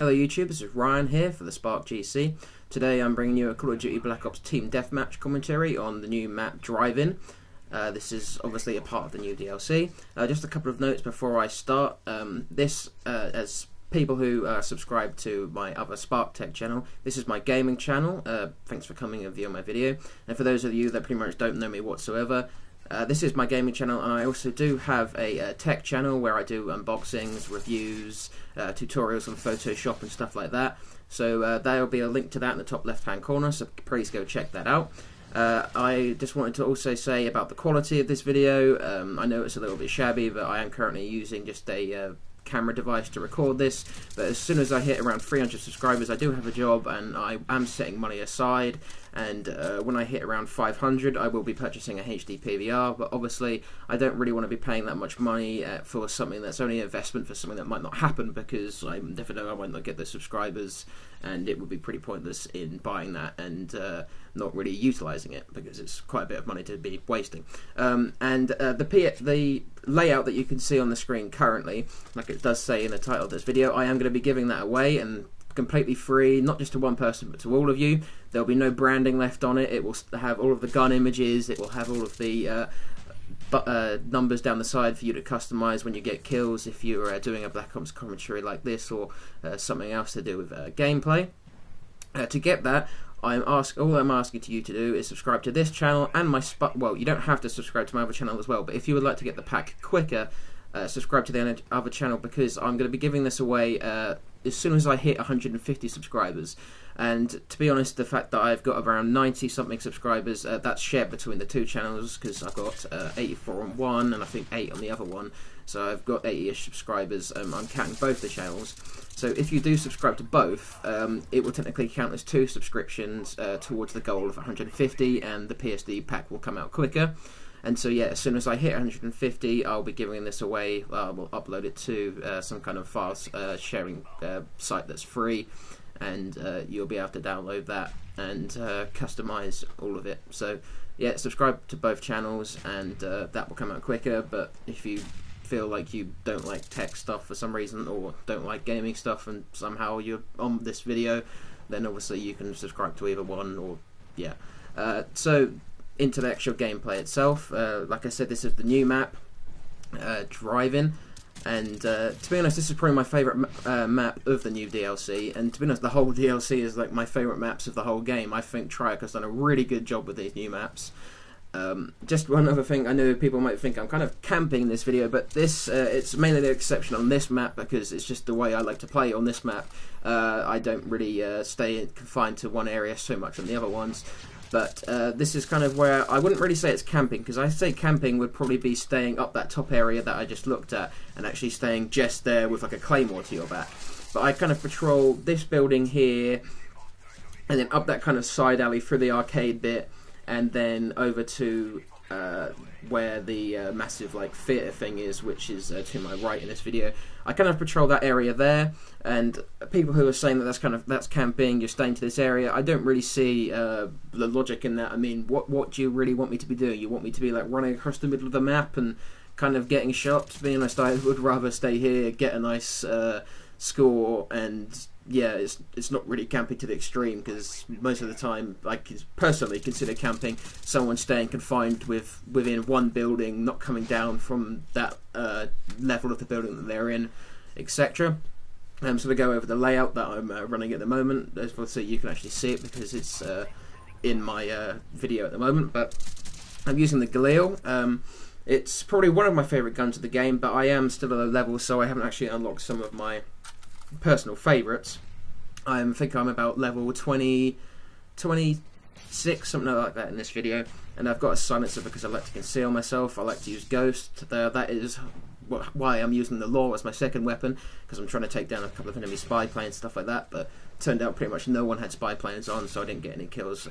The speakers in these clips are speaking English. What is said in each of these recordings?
Hello YouTube, this is Ryan here for TheSparkGC. Today I'm bringing you a Call of Duty Black Ops Team Deathmatch commentary on the new map Drive-In. This is obviously a part of the new DLC. Just a couple of notes before I start. As people who subscribe to my other SparkTech channel, this is my gaming channel. Thanks for coming and viewing my video. And for those of you that pretty much don't know me whatsoever, this is my gaming channel, and I also do have a tech channel where I do unboxings, reviews, tutorials on Photoshop and stuff like that. So there will be a link to that in the top left hand corner, so please go check that out. I just wanted to also say about the quality of this video. I know it's a little bit shabby, but I am currently using just a camera device to record this, but as soon as I hit around 300 subscribers I do have a job and I am setting money aside, and when I hit around 500 I will be purchasing a HD PVR, but obviously I don't really want to be paying that much money for something that's only an investment for something that might not happen, because I never know, I might not get the subscribers and it would be pretty pointless in buying that and not really utilising it, because it's quite a bit of money to be wasting. The layout that you can see on the screen currently, like it does say in the title of this video, I am going to be giving that away and completely free, not just to one person but to all of you. There'll be no branding left on it. It will have all of the gun images, it will have all of the numbers down the side for you to customize when you get kills, if you're doing a Black Ops commentary like this, or something else to do with gameplay. To get that, all I'm asking you to do is subscribe to this channel and my well, you don't have to subscribe to my other channel as well, but if you would like to get the pack quicker, subscribe to the other channel, because I'm going to be giving this away as soon as I hit 150 subscribers. And to be honest, the fact that I've got around 90 something subscribers, that's shared between the two channels, because I've got 84 on one and I think 8 on the other one, so I've got 80ish subscribers. I'm counting both the channels. So if you do subscribe to both, it will technically count as 2 subscriptions towards the goal of 150, and the PSD pack will come out quicker. And so yeah, as soon as I hit 150, I'll be giving this away. We'll upload it to some kind of file sharing site that's free, and you'll be able to download that and customize all of it. So yeah, subscribe to both channels and that will come out quicker. But if you feel like you don't like tech stuff for some reason, or don't like gaming stuff, and somehow you're on this video, then obviously you can subscribe to either one, or yeah. So into the actual gameplay itself, like I said, this is the new map, Drive-In, and to be honest, this is probably my favourite map of the new DLC, and to be honest, the whole DLC is like my favourite maps of the whole game. I think Triarch has done a really good job with these new maps. Just one other thing, I know people might think I'm kind of camping in this video, but this it's mainly the exception on this map, because it's just the way I like to play on this map. I don't really stay confined to one area so much on the other ones. But this is kind of where I wouldn't really say it's camping, because I say camping would probably be staying up that top area that I just looked at and actually staying just there with like a claymore to your back. But I kind of patrol this building here, and then up that kind of side alley through the arcade bit, and then over to where the massive like theatre thing is, which is to my right in this video. I kind of patrol that area there, and people who are saying that that's camping, you're staying to this area, I don't really see the logic in that. I mean, what do you really want me to be doing? You want me to be like running across the middle of the map and kind of getting shot? To be honest, I would rather stay here, get a nice score, and yeah, it's not really camping to the extreme, because most of the time I personally consider camping someone staying confined within one building, not coming down from that level of the building that they're in, etc. So to go over the layout that I'm running at the moment, as we'll see, you can actually see it because it's in my video at the moment, but I'm using the Galil. It's probably one of my favourite guns of the game, but I am still at a level, so I haven't actually unlocked some of my personal favourites. I think I'm about level 26, something like that in this video, and I've got a silencer because I like to conceal myself. I like to use Ghost. That is why I'm using the Law as my second weapon, because I'm trying to take down a couple of enemy spy planes, stuff like that, but it turned out pretty much no one had spy planes on, so I didn't get any kills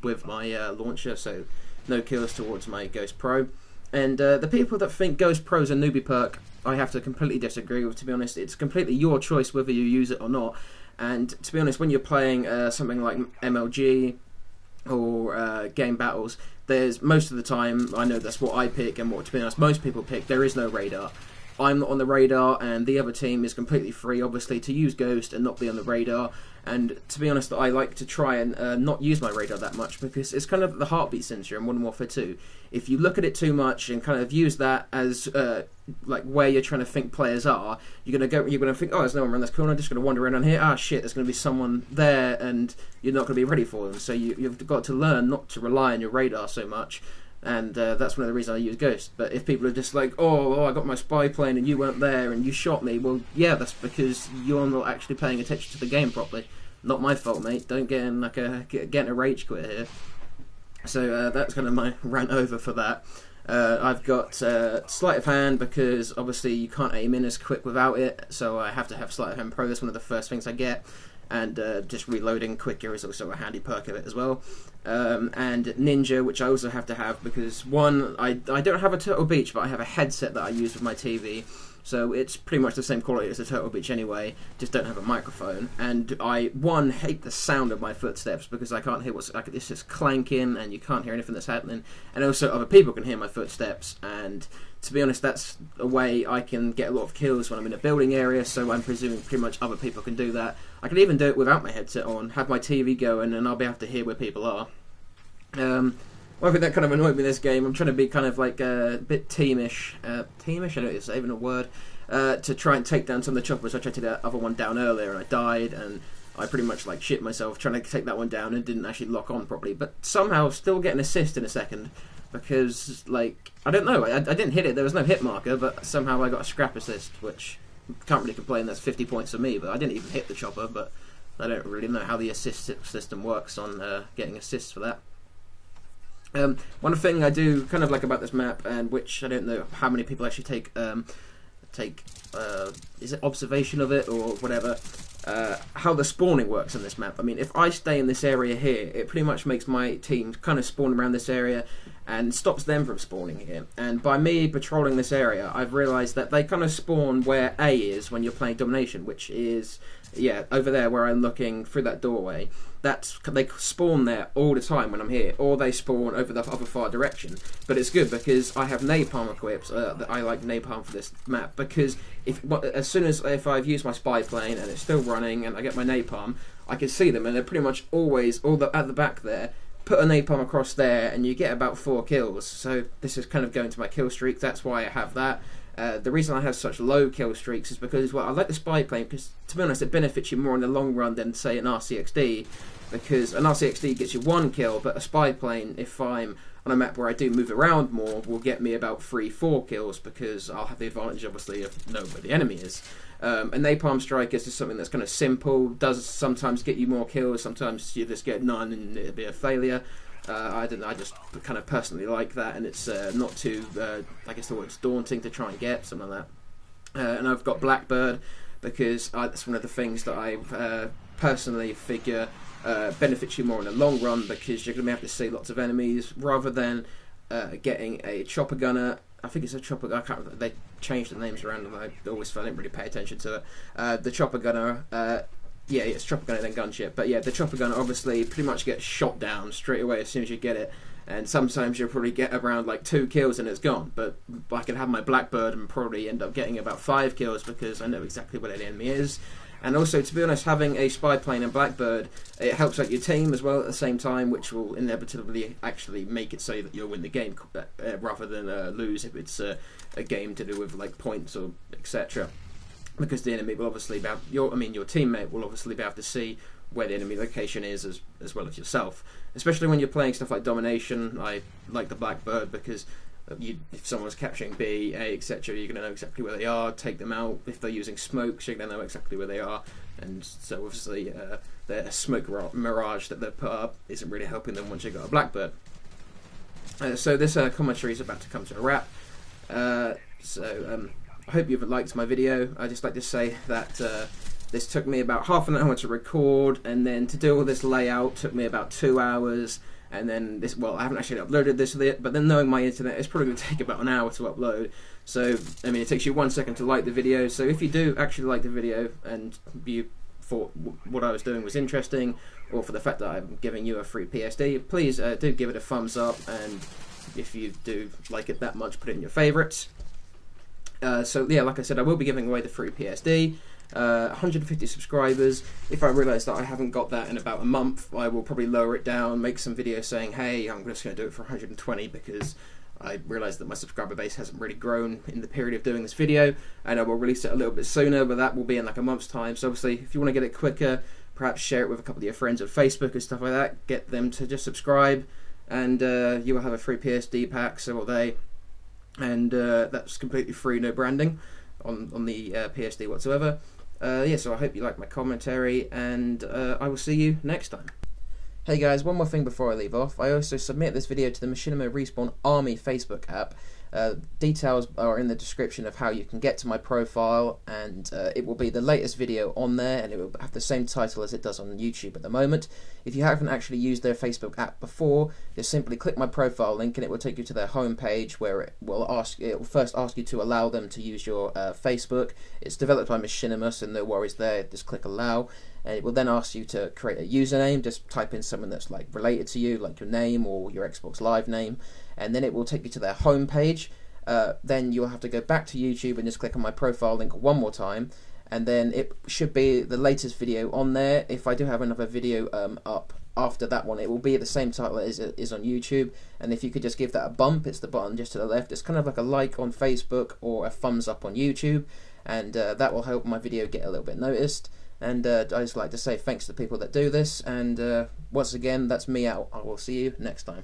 with my launcher, so no kills towards my Ghost Pro. And the people that think Ghost Pro is a newbie perk, I have to completely disagree with. To be honest, it's completely your choice whether you use it or not. And to be honest, when you're playing something like MLG or game battles, there's most of the time, I know that's what I pick and what, to be honest, most people pick, there is no radar. I'm not on the radar, and the other team is completely free, obviously, to use Ghost and not be on the radar. And to be honest, I like to try and not use my radar that much, because it's kind of the heartbeat sensor in Modern Warfare 2. If you look at it too much and kind of use that as like where you're trying to think players are, you're gonna think, oh, there's no one around this corner, I'm just gonna wander around here. Ah, shit, there's gonna be someone there, and you're not gonna be ready for them. So you've got to learn not to rely on your radar so much. And that's one of the reasons I use Ghost. But if people are just like, oh, I got my spy plane and you weren't there and you shot me, well, yeah, that's because you're not actually paying attention to the game properly. Not my fault, mate. Don't get in a rage quit here. So that's kind of my rant over for that. I've got sleight of hand, because obviously you can't aim in as quick without it, so I have to have sleight of hand pro. That's one of the first things I get. And just reloading quicker is also a handy perk of it as well. And Ninja, which I also have to have, because one, I don't have a Turtle Beach, but I have a headset that I use with my TV, so it's pretty much the same quality as a Turtle Beach anyway, just don't have a microphone. And I, one, hate the sound of my footsteps, because I can't hear what's, like, it's just clanking and you can't hear anything that's happening, and also other people can hear my footsteps. And to be honest, that's a way I can get a lot of kills when I'm in a building area, so I'm presuming pretty much other people can do that. I can even do it without my headset on, have my TV going, and I'll be able to hear where people are. One thing that kind of annoyed me in this game, I'm trying to be kind of like a bit teamish, teamish, I don't know if it's even a word, to try and take down some of the choppers. I tried to take that other one down earlier and I died, and I pretty much like shit myself trying to take that one down and didn't actually lock on properly, but somehow still get an assist in a second, because, like, I don't know, I didn't hit it, there was no hit marker, but somehow I got a scrap assist, which, can't really complain, that's 50 points for me, but I didn't even hit the chopper, but I don't really know how the assist system works on getting assists for that. One thing I do kind of like about this map, and which I don't know how many people actually take is it observation of it or whatever, how the spawning works in this map. I mean, if I stay in this area here, it pretty much makes my team kind of spawn around this area and stops them from spawning here. And by me patrolling this area, I've realised that they kind of spawn where A is when you're playing Domination, which is, yeah, over there where I'm looking through that doorway. They spawn there all the time when I'm here, or they spawn over the other far direction. But it's good because I have napalm equipped. That I like napalm for this map, because as soon as I've used my spy plane and it's still running and I get my napalm, I can see them, and they're pretty much always at the back there. Put a napalm across there and you get about 4 kills. So this is kind of going to my kill streak. That's why I have that. The reason I have such low kill streaks is because, well, I like the spy plane because, to be honest, it benefits you more in the long run than, say, an RCXD, because an RCXD gets you 1 kill, but a spy plane, if I'm on a map where I do move around more, will get me about 3-4 kills, because I'll have the advantage, obviously, of knowing where the enemy is. A napalm strike is just something that's kind of simple, does sometimes get you more kills, sometimes you just get none and it'll be a failure. I don't know, I just kind of personally like that, and it's not too, I guess the word's daunting to try and get, something like that. And I've got Blackbird, because that's one of the things that I personally figure benefits you more in the long run, because you're going to have to see lots of enemies, rather than getting a chopper gunner. I think it's a chopper gunner, I can't remember, they changed the names around and I didn't really pay attention to it. The chopper gunner, yeah, it's chopper gunner then gunship, but yeah, the chopper gunner obviously pretty much gets shot down straight away as soon as you get it, and sometimes you'll probably get around like 2 kills and it's gone, but I can have my Blackbird and probably end up getting about 5 kills because I know exactly where the enemy is. And also, to be honest, having a spy plane and Blackbird, it helps out your team as well at the same time, which will inevitably actually make it so that you'll win the game rather than lose if it's a game to do with like points or etc. Because the enemy will obviously be able, your teammate will obviously be able to see where the enemy location is as well as yourself. Especially when you're playing stuff like Domination, I like the Blackbird because if someone's capturing B, A, etc., you're going to know exactly where they are, take them out. If they're using smokes, you're going to know exactly where they are. And so obviously the smoke mirage that they've put up isn't really helping them once you've got a Blackbird. So this commentary is about to come to a wrap. I hope you've liked my video. I'd just like to say that this took me about half an hour to record, and then to do all this layout took me about 2 hours. And then this, well, I haven't actually uploaded this yet, but then knowing my internet, it's probably going to take about an hour to upload. So, I mean, it takes you 1 second to like the video. So if you do actually like the video and you thought what I was doing was interesting, or for the fact that I'm giving you a free PSD, please do give it a thumbs up. And if you do like it that much, put it in your favourites. So yeah, like I said, I will be giving away the free PSD. 150 subscribers. If I realise that I haven't got that in about a month, I will probably lower it down, make some videos saying, hey, I'm just going to do it for 120 because I realise that my subscriber base hasn't really grown in the period of doing this video, and I will release it a little bit sooner, but that will be in like a month's time. So obviously, if you want to get it quicker, perhaps share it with a couple of your friends on Facebook and stuff like that, get them to just subscribe, and you will have a free PSD pack, so will they, and that's completely free, no branding on the PSD whatsoever. Yeah, so I hope you like my commentary, and I will see you next time. Hey guys, one more thing before I leave off. I also submit this video to the Machinima Respawn Army Facebook app. Details are in the description of how you can get to my profile, and it will be the latest video on there, and it will have the same title as it does on YouTube at the moment. If you haven't actually used their Facebook app before, just simply click my profile link and it will take you to their home page, where it will first ask you to allow them to use your Facebook. It's developed by Machinima, so no worries there, just click allow. And it will then ask you to create a username. Just type in something that's like related to you, like your name or your Xbox Live name, and then it will take you to their home page. Then you'll have to go back to YouTube and just click on my profile link one more time, and then it should be the latest video on there. If I do have another video up after that one, it will be the same title as it is on YouTube, and if you could just give that a bump, it's the button just to the left. It's kind of like a like on Facebook or a thumbs up on YouTube, and that will help my video get a little bit noticed. And I just like to say thanks to the people that do this, and once again, that's me out. I will see you next time.